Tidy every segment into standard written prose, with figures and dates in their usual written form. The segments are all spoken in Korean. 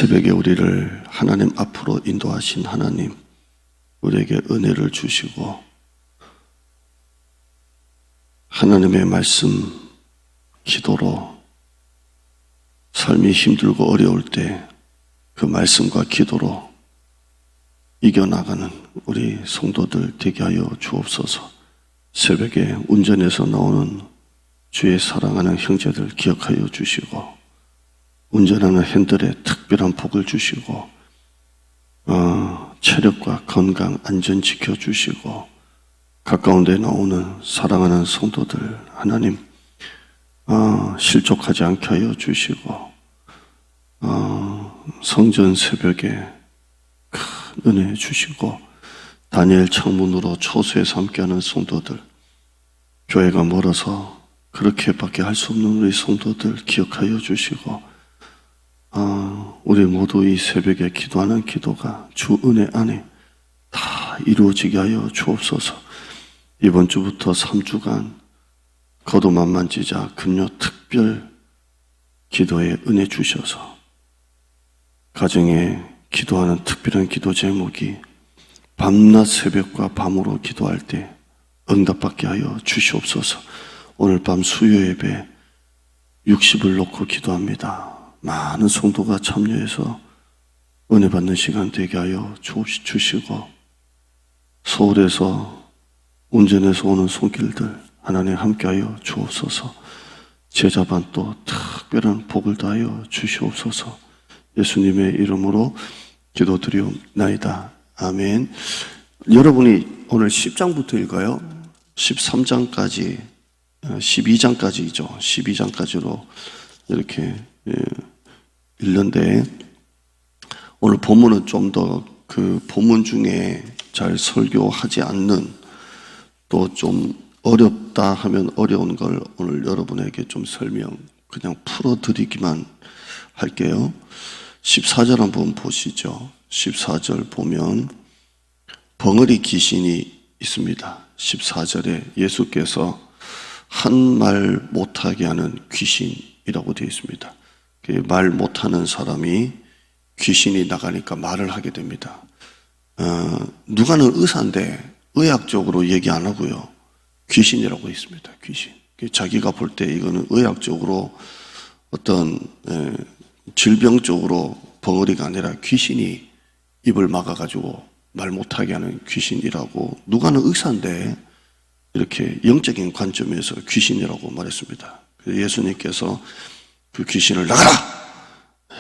새벽에 우리를 하나님 앞으로 인도하신 하나님, 우리에게 은혜를 주시고 하나님의 말씀, 기도로 삶이 힘들고 어려울 때 그 말씀과 기도로 이겨나가는 우리 성도들 되게 하여 주옵소서. 새벽에 운전해서 나오는 주의 사랑하는 형제들 기억하여 주시고, 운전하는 핸들에 특별한 복을 주시고, 체력과 건강, 안전 지켜주시고, 가까운 데 나오는 사랑하는 성도들 하나님 실족하지 않게 하여 주시고, 성전 새벽에 큰 은혜 주시고, 다니엘 창문으로 초소에서 함께하는 성도들, 교회가 멀어서 그렇게밖에 할 수 없는 우리 성도들 기억하여 주시고, 우리 모두 이 새벽에 기도하는 기도가 주 은혜 안에 다 이루어지게 하여 주옵소서. 이번 주부터 3주간 거두만만지자 금요 특별 기도에 은혜 주셔서 가정에 기도하는 특별한 기도 제목이 밤낮 새벽과 밤으로 기도할 때 응답받게 하여 주시옵소서. 오늘 밤 수요 예배 60을 놓고 기도합니다. 많은 성도가 참여해서 은혜 받는 시간 되게 하여 주시고, 서울에서 운전해서 오는 손길들 하나님 함께하여 주옵소서. 제자반 또 특별한 복을 다하여 주시옵소서. 예수님의 이름으로 기도드리옵나이다. 아멘. 여러분이 오늘 10장부터 읽어요. 13장까지 12장까지죠. 12장까지로 이렇게 읽는데, 오늘 본문은 좀 더 그 본문 중에 잘 설교하지 않는, 또 좀 어렵다 하면 어려운 걸 오늘 여러분에게 좀 설명 그냥 풀어드리기만 할게요. 14절 한번 보시죠. 14절 보면 벙어리 귀신이 있습니다. 14절에 예수께서 한 말 못하게 하는 귀신이라고 되어 있습니다. 말 못하는 사람이 귀신이 나가니까 말을 하게 됩니다. 누가는 의사인데 의학적으로 얘기 안 하고요, 귀신이라고 있습니다. 귀신. 자기가 볼 때 이거는 의학적으로 어떤 질병적으로 벙어리가 아니라 귀신이 입을 막아가지고 말 못하게 하는 귀신이라고, 누가는 의사인데 이렇게 영적인 관점에서 귀신이라고 말했습니다. 예수님께서 그 귀신을 나가라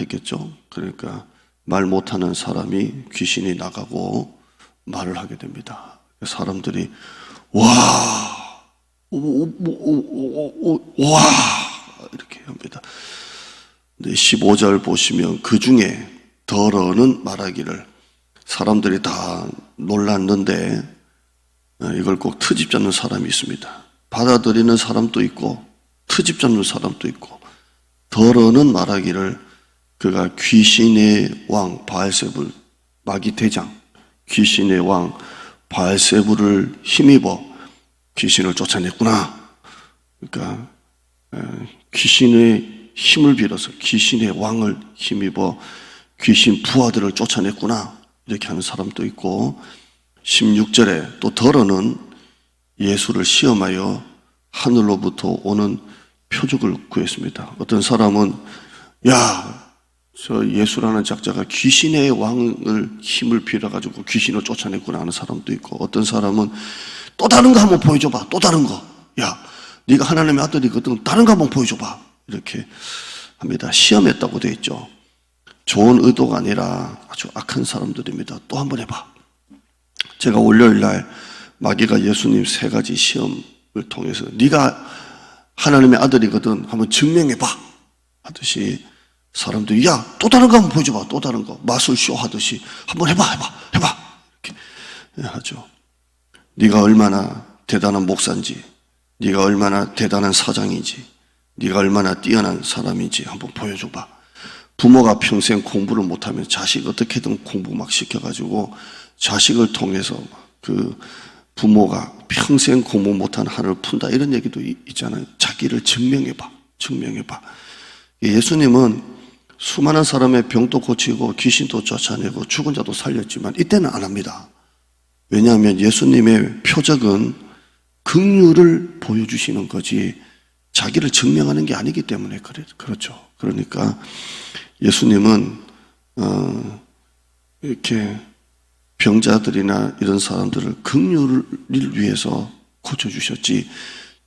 했겠죠. 그러니까 말 못하는 사람이 귀신이 나가고 말을 하게 됩니다. 사람들이 와 이렇게 합니다. 15절 보시면 그 중에 더러는 말하기를, 사람들이 다 놀랐는데 이걸 꼭 트집 잡는 사람이 있습니다. 받아들이는 사람도 있고 트집 잡는 사람도 있고, 더러는 말하기를 그가 귀신의 왕 바알세불, 마귀 대장 귀신의 왕 바알세불을 힘입어 귀신을 쫓아냈구나. 그러니까 귀신의 힘을 빌어서 귀신의 왕을 힘입어 귀신 부하들을 쫓아냈구나, 이렇게 하는 사람도 있고, 16절에 또 더러는 예수를 시험하여 하늘로부터 오는 표적을 구했습니다. 어떤 사람은 저 예수라는 작자가 귀신의 왕을 힘을 빌어가지고 귀신을 쫓아냈구나 하는 사람도 있고, 어떤 사람은 또 다른 거 한번 보여줘봐, 또 다른 거, 네가 하나님의 아들이거든, 다른 거 한번 보여줘봐, 이렇게 합니다. 시험했다고 되어 있죠. 좋은 의도가 아니라 아주 악한 사람들입니다. 또 한번 해봐. 제가 월요일날 마귀가 예수님 3가지 시험을 통해서 네가 하나님의 아들이거든 한번 증명해봐 하듯이, 사람들이 또 다른 거 한번 보여줘봐, 또 다른 거, 마술쇼 하듯이 한번 해봐 이렇게 하죠. 네가 얼마나 대단한 목사인지, 네가 얼마나 대단한 사장인지, 네가 얼마나 뛰어난 사람인지 한번 보여줘봐. 부모가 평생 공부를 못하면 자식 어떻게든 공부 막 시켜가지고 자식을 통해서 그 부모가 평생 공부 못한 한을 푼다, 이런 얘기도 있잖아요. 자기를 증명해봐. 예수님은 수많은 사람의 병도 고치고 귀신도 쫓아내고 죽은 자도 살렸지만 이때는 안 합니다. 왜냐하면 예수님의 표적은 긍휼을 보여주시는 거지 자기를 증명하는 게 아니기 때문에 그렇죠. 그러니까 예수님은 이렇게 병자들이나 이런 사람들을 긍휼을 위해서 고쳐주셨지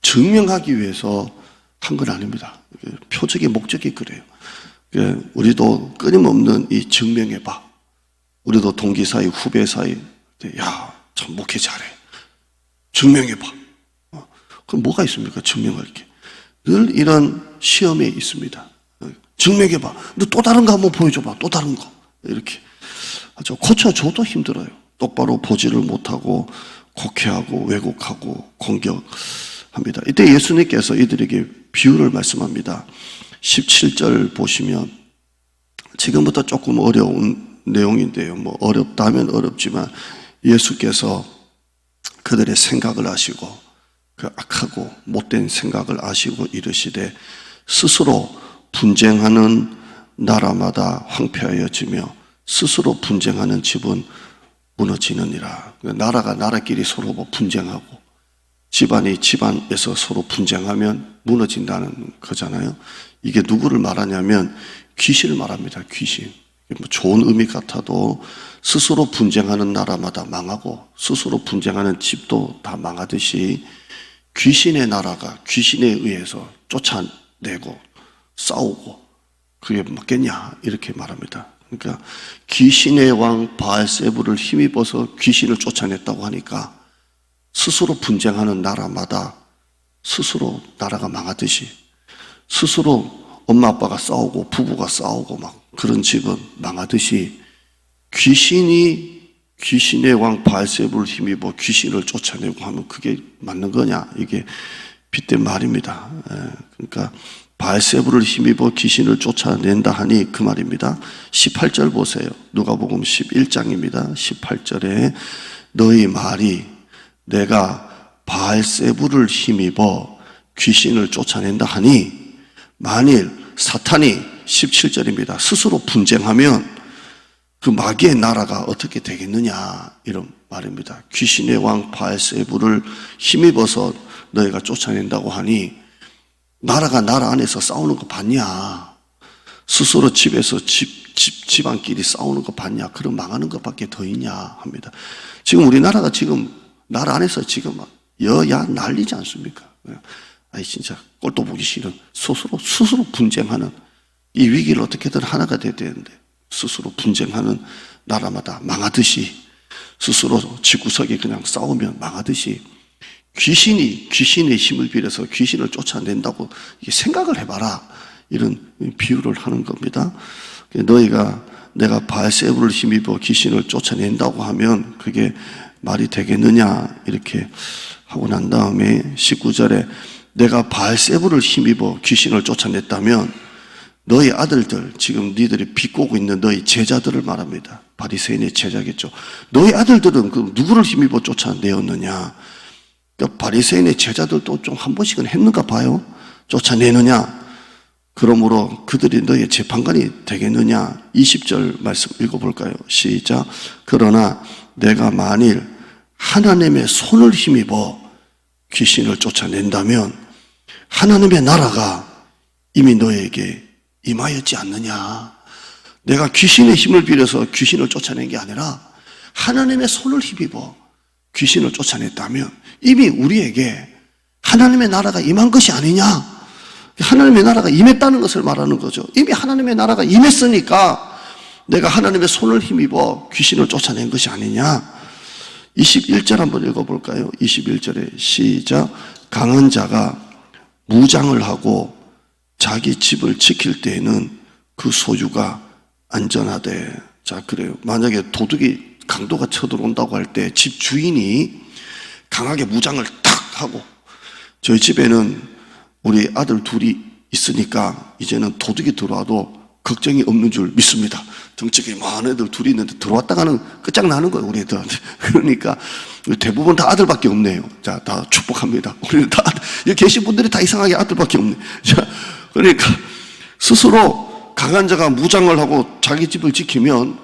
증명하기 위해서 한 건 아닙니다. 표적의 목적이 그래요. 우리도 끊임없는 이 증명해봐. 우리도 동기 사이, 후배 사이, 야, 참 목회 잘해. 증명해봐. 그럼 뭐가 있습니까? 증명할 게. 늘 이런 시험에 있습니다. 증명해봐. 너 또 다른 거 한번 보여줘봐. 또 다른 거. 이렇게. 고쳐줘도 힘들어요. 똑바로 보지를 못하고 곡해하고 왜곡하고 공격합니다. 이때 예수님께서 이들에게 비유를 말씀합니다. 17절 보시면 지금부터 조금 어려운 내용인데요. 뭐 어렵다면 어렵지만 예수께서 그들의 생각을 아시고 그 악하고 못된 생각을 아시고 이르시되 스스로 분쟁하는 나라마다 황폐하여지며 스스로 분쟁하는 집은 무너지느니라. 나라가 나라끼리 서로 분쟁하고 집안이 집안에서 서로 분쟁하면 무너진다는 거잖아요. 이게 누구를 말하냐면 귀신을 말합니다. 귀신. 뭐 좋은 의미 같아도 스스로 분쟁하는 나라마다 망하고 스스로 분쟁하는 집도 다 망하듯이 귀신의 나라가 귀신에 의해서 쫓아내고 싸우고 그게 맞겠냐 이렇게 말합니다. 그러니까 귀신의 왕 바알세불을 힘입어서 귀신을 쫓아냈다고 하니까 스스로 분쟁하는 나라마다 스스로 나라가 망하듯이 스스로 엄마 아빠가 싸우고 부부가 싸우고 막 그런 집은 망하듯이 귀신의 왕 바알세불을 힘입어 귀신을 쫓아내고 하면 그게 맞는 거냐 이게 빗댄 말입니다. 그러니까 바알세불을 힘입어 귀신을 쫓아낸다 하니 그 말입니다. 18절 보세요. 누가복음 11장입니다. 18절에 너희 말이 내가 바알세불을 힘입어 귀신을 쫓아낸다 하니 만일 사탄이 17절입니다. 스스로 분쟁하면 그 마귀의 나라가 어떻게 되겠느냐 이런 말입니다. 귀신의 왕 바알세불을 힘입어서 너희가 쫓아낸다고 하니 나라가 나라 안에서 싸우는 거 봤냐? 스스로 집에서 집안끼리 싸우는 거 봤냐? 그럼 망하는 것밖에 더 있냐 합니다. 지금 우리나라가 지금 나라 안에서 지금 막 여야 난리지 않습니까? 아이 진짜 꼴도 보기 싫은 스스로 분쟁하는 이 위기를 어떻게든 하나가 돼야 되는데 스스로 분쟁하는 나라마다 망하듯이 스스로 집구석에 그냥 싸우면 망하듯이 귀신의 힘을 빌어서 귀신을 쫓아낸다고 생각을 해봐라 이런 비유를 하는 겁니다. 너희가 내가 바알세불을 힘입어 귀신을 쫓아낸다고 하면 그게 말이 되겠느냐 이렇게 하고 난 다음에 19절에 내가 바알세불을 힘입어 귀신을 쫓아냈다면 너희 아들들 지금 니들이 비꼬고 있는 너희 제자들을 말합니다. 바리새인의 제자겠죠. 너희 아들들은 그 누구를 힘입어 쫓아내었느냐? 그러니까 바리새인의 제자들도 좀 한 번씩은 했는가 봐요. 쫓아내느냐? 그러므로 그들이 너희의 재판관이 되겠느냐? 20절 말씀 읽어볼까요? 시작. 그러나 내가 만일 하나님의 손을 힘입어 귀신을 쫓아낸다면 하나님의 나라가 이미 너에게 임하였지 않느냐. 내가 귀신의 힘을 빌어서 귀신을 쫓아낸 게 아니라 하나님의 손을 힘입어 귀신을 쫓아냈다면 이미 우리에게 하나님의 나라가 임한 것이 아니냐. 하나님의 나라가 임했다는 것을 말하는 거죠. 이미 하나님의 나라가 임했으니까 내가 하나님의 손을 힘입어 귀신을 쫓아낸 것이 아니냐. 21절 한번 읽어볼까요? 21절에 시작. 강한 자가 무장을 하고 자기 집을 지킬 때에는 그 소유가 안전하대. 자, 그래요. 만약에 도둑이 강도가 쳐들어온다고 할 때 집 주인이 강하게 무장을 탁 하고 저희 집에는 우리 아들 둘이 있으니까 이제는 도둑이 들어와도 걱정이 없는 줄 믿습니다. 덩치가 많은 애들 둘이 있는데 들어왔다가는 끝장나는 거예요, 우리 애들한테. 그러니까 대부분 다 아들밖에 없네요. 자, 다 축복합니다. 우리는 다, 여기 계신 분들이 다 이상하게 아들밖에 없네. 자, 그러니까 스스로 강한 자가 무장을 하고 자기 집을 지키면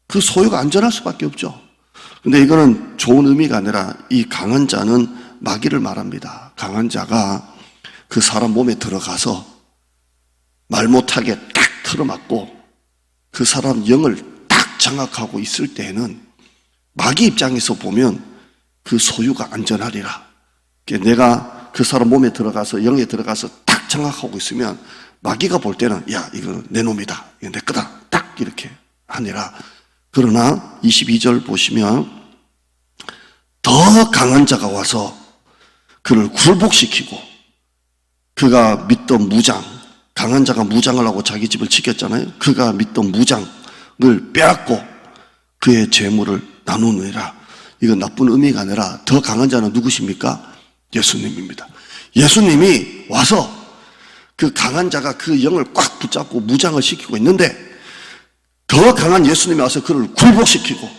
그 소유가 안전할 수밖에 없죠. 근데 이거는 좋은 의미가 아니라 이 강한 자는 마귀를 말합니다. 강한 자가 그 사람 몸에 들어가서 말 못하게 딱 틀어막고 그 사람 영을 딱 장악하고 있을 때에는 마귀 입장에서 보면 그 소유가 안전하리라. 내가 그 사람 몸에 들어가서 영에 들어가서 딱 장악하고 있으면 마귀가 볼 때는 야 이거 내 놈이다, 이거 내 거다, 딱 이렇게 하니라. 그러나 22절 보시면 더 강한 자가 와서 그를 굴복시키고 그가 믿던 무장, 강한 자가 무장을 하고 자기 집을 지켰잖아요. 그가 믿던 무장을 빼앗고 그의 재물을 나누느니라. 이건 나쁜 의미가 아니라 더 강한 자는 누구십니까? 예수님입니다. 예수님이 와서 그 강한 자가 그 영을 꽉 붙잡고 무장을 시키고 있는데 더 강한 예수님이 와서 그를 굴복시키고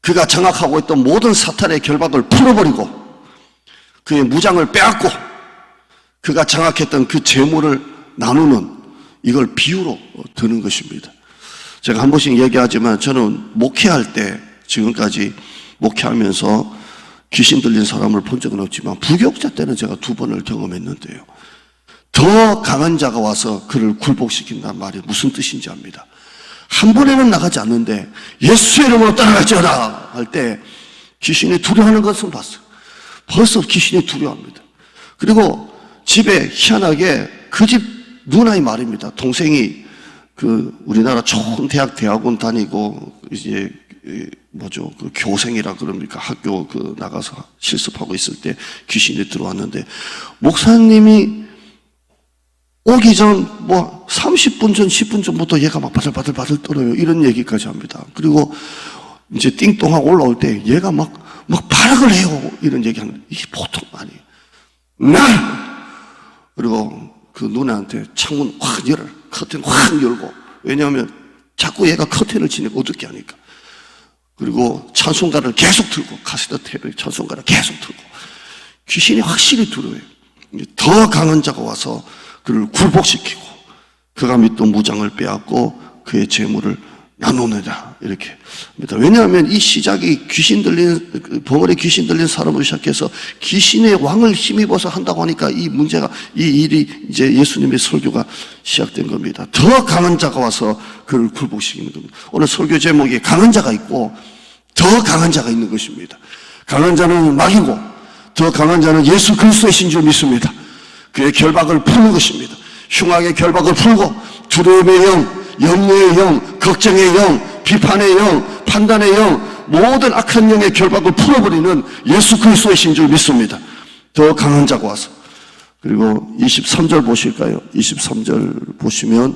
그가 장악하고 있던 모든 사탄의 결박을 풀어버리고 그의 무장을 빼앗고 그가 장악했던 그 재물을 나누는 이걸 비유로 드는 것입니다. 제가 한 번씩 얘기하지만 저는 목회할 때 지금까지 목회하면서 귀신 들린 사람을 본 적은 없지만 부교육자 때는 제가 2번을 경험했는데요. 더 강한 자가 와서 그를 굴복시킨다는 말이 무슨 뜻인지 압니다. 한 번에는 나가지 않는데 예수의 이름으로 따라갈지어다 할 때 귀신이 두려워하는 것을 봤어요. 벌써 귀신이 두려워합니다. 그리고 집에 희한하게 그 집 누나의 말입니다. 동생이 그 우리나라 좋은 대학원 다니고 이제 뭐죠, 그 교생이라 그럽니까? 학교 그 나가서 실습하고 있을 때 귀신이 들어왔는데 목사님이 오기 전 뭐 30분 전, 10분 전부터 얘가 막 바들바들 떨어요. 이런 얘기까지 합니다. 그리고 이제 띵동하고 올라올 때 얘가 막 발악을 해요. 이런 얘기하는 이게 보통 아니에요. 그리고 그 누나한테 창문 확 열어, 커튼 확 열고. 왜냐하면 자꾸 얘가 커튼을 치니까 어둡게 하니까. 그리고 찬송가를 계속 틀고, 카세트 테이프에 찬송가를 계속 틀고. 귀신이 확실히 두려워요. 더 강한 자가 와서 그를 굴복시키고 그가 믿던 무장을 빼앗고 그의 재물을 나누느라 이렇게 합니다. 왜냐하면 이 시작이 귀신 들린 벙어리 귀신 들린 사람으로 시작해서 귀신의 왕을 힘입어서 한다고 하니까 이 문제가 이 일이 이제 예수님의 설교가 시작된 겁니다. 더 강한 자가 와서 그를 굴복시키는 겁니다. 오늘 설교 제목이 강한 자가 있고 더 강한 자가 있는 것입니다. 강한 자는 마귀고 더 강한 자는 예수 그리스도이신 줄 믿습니다. 그의 결박을 푸는 것입니다. 흉악의 결박을 풀고 두려움의 영, 염려의 영, 걱정의 영, 비판의 영, 판단의 영, 모든 악한 영의 결박을 풀어버리는 예수 그리스도이신 줄 믿습니다. 더 강한 자가 와서. 그리고 23절 보실까요? 23절 보시면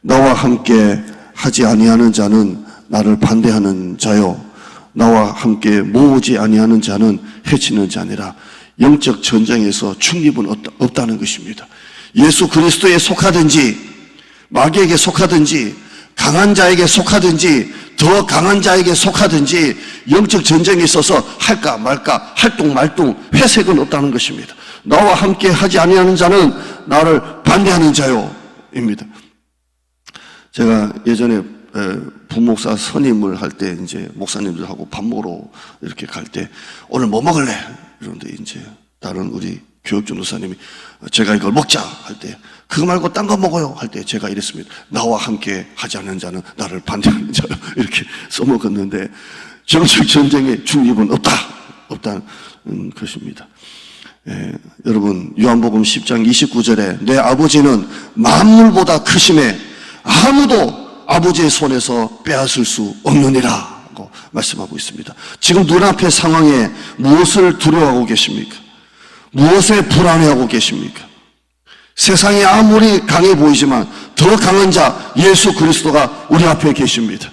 나와 함께 하지 아니하는 자는 나를 반대하는 자요, 나와 함께 모으지 아니하는 자는 해치는 자니라. 영적 전쟁에서 중립은 없다는 것입니다. 예수 그리스도에 속하든지 마귀에게 속하든지 강한 자에게 속하든지 더 강한 자에게 속하든지 영적 전쟁에 있어서 할까 말까 할동 말동 회색은 없다는 것입니다. 나와 함께 하지 아니하는 자는 나를 반대하는 자요입니다. 제가 예전에 부목사 선임을 할 때 이제 목사님들하고 밥 먹으러 이렇게 갈 때 오늘 뭐 먹을래? 이런데 이제 다른 우리 교육전도사님이 제가 이걸 먹자 할 때 그거 말고 딴 거 먹어요 할 때 제가 이랬습니다. 나와 함께 하지 않는 자는 나를 반대하는 자요. 이렇게 써먹었는데 정책 전쟁에 중립은 없다는 것입니다. 여러분 요한복음 10장 29절에 내 아버지는 만물보다 크심에 아무도 아버지의 손에서 빼앗을 수 없느니라 고 말씀하고 있습니다. 지금 눈앞의 상황에 무엇을 두려워하고 계십니까? 무엇에 불안해하고 계십니까? 세상이 아무리 강해 보이지만 더 강한 자 예수 그리스도가 우리 앞에 계십니다.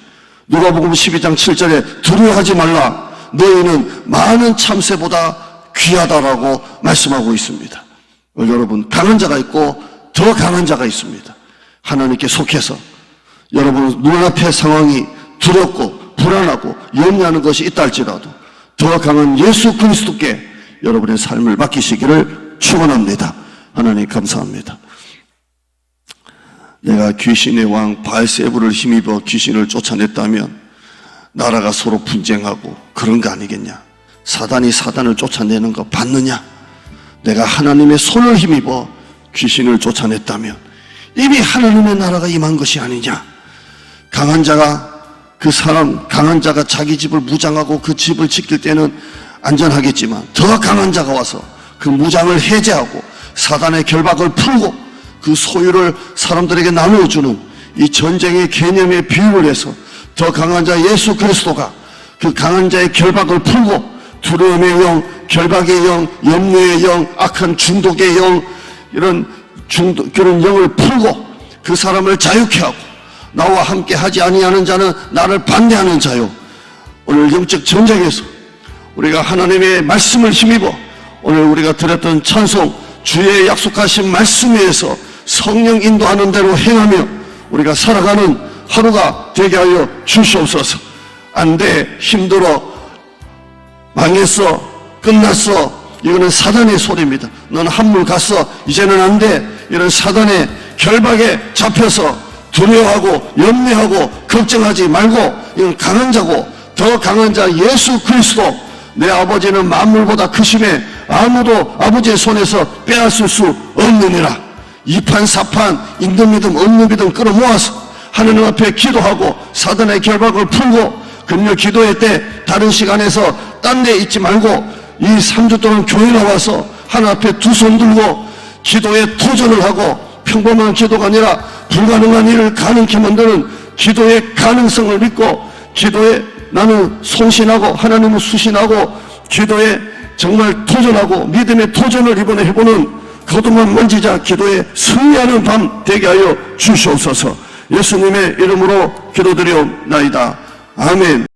누가복음 12장 7절에 두려워하지 말라 너희는 많은 참새보다 귀하다라고 말씀하고 있습니다. 여러분 강한 자가 있고 더 강한 자가 있습니다. 하나님께 속해서 여러분 눈앞의 상황이 두렵고 불안하고 염려하는 것이 있다 할지라도 더 강한 예수 그리스도께 여러분의 삶을 맡기시기를 축원합니다. 하나님 감사합니다. 내가 귀신의 왕 바알세불을 힘입어 귀신을 쫓아냈다면 나라가 서로 분쟁하고 그런 거 아니겠냐? 사단이 사단을 쫓아내는 거 봤느냐? 내가 하나님의 손을 힘입어 귀신을 쫓아냈다면 이미 하나님의 나라가 임한 것이 아니냐? 강한 자가 자기 집을 무장하고 그 집을 지킬 때는 안전하겠지만 더 강한 자가 와서 그 무장을 해제하고 사단의 결박을 풀고 그 소유를 사람들에게 나누어주는 이 전쟁의 개념에 비유를 해서 더 강한 자 예수 그리스도가 그 강한 자의 결박을 풀고 두려움의 영, 결박의 영, 염려의 영, 악한 중독의 영, 그런 영을 풀고 그 사람을 자유케 하고 나와 함께 하지 아니하는 자는 나를 반대하는 자요. 오늘 영적 전쟁에서 우리가 하나님의 말씀을 힘입어 오늘 우리가 드렸던 찬송 주의 약속하신 말씀 위에서 성령 인도하는 대로 행하며 우리가 살아가는 하루가 되게 하여 주시옵소서. 안 돼, 힘들어, 망했어, 끝났어, 이거는 사단의 소리입니다. 넌 한물 갔어, 이제는 안 돼, 이런 사단의 결박에 잡혀서 두려워하고 염려하고 걱정하지 말고 이건 강한 자고 더 강한 자 예수 그리스도, 내 아버지는 만물보다 크심에 아무도 아버지의 손에서 빼앗을 수 없느니라. 이판 사판 있는 믿음 없는 믿음 끌어모아서 하나님 앞에 기도하고 사단의 결박을 풀고 금요 기도회 때 다른 시간에서 딴 데 있지 말고 이 3주 동안 교회 나와서 하나님 앞에 두 손 들고 기도에 도전을 하고 평범한 기도가 아니라 불가능한 일을 가능케 만드는 기도의 가능성을 믿고 기도에 나는 손신하고 하나님을 수신하고 기도에 정말 도전하고 믿음의 도전을 이번에 해보는 거듭만 만지자 기도에 승리하는 밤 되게 하여 주시옵소서. 예수님의 이름으로 기도드리옵나이다. 아멘.